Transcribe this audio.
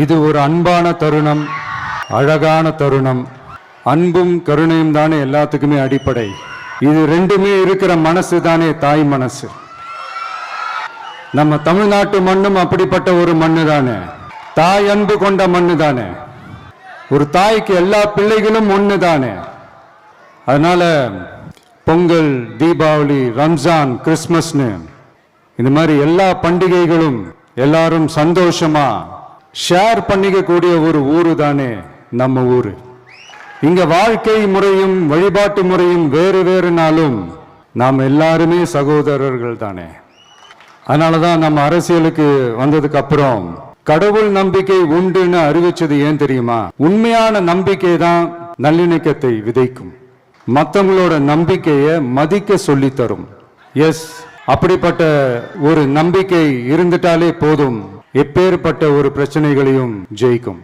இது ஒரு அன்பான தருணம், அழகான தருணம். அன்பும் கருணையும் தானே எல்லாத்துக்குமே அடிப்படை. இது ரெண்டுமே இருக்கிற மனசு தானே தாய் மனசு. நம்ம தமிழ்நாட்டு மண்ணும் அப்படிப்பட்ட ஒரு மண்ணு தானே, தாய் அன்பு கொண்ட மண்ணு தானே. ஒரு தாய்க்கு எல்லா பிள்ளைகளும் ஒன்று தானே. அதனால பொங்கல், தீபாவளி, ரம்ஜான், கிறிஸ்மஸ்னு இந்த மாதிரி எல்லா பண்டிகைகளும் எல்லாரும் சந்தோஷமா ஷேர் பண்ணிக்கக்கூடிய ஒரு ஊரு தானே நம்ம ஊரு. இங்க வாழ்க்கை முறையும் வழிபாட்டு முறையும் வேறு வேறுனாலும் நாம் எல்லாருமே சகோதரர்கள் தானே. அதனாலதான் நம்ம அரசியலுக்கு வந்ததுக்கு அப்புறம் கடவுள் நம்பிக்கை உண்டுன்னு அறிவிச்சது ஏன் தெரியுமா? உண்மையான நம்பிக்கை தான் நல்லிணக்கத்தை விதைக்கும், மற்றவங்களோட நம்பிக்கையை மதிக்க சொல்லி தரும். எஸ், அப்படிப்பட்ட ஒரு நம்பிக்கை இருந்துட்டாலே போதும், எப்பேற்பட்ட ஒரு பிரச்சனைகளையும் ஜெயிக்கும்.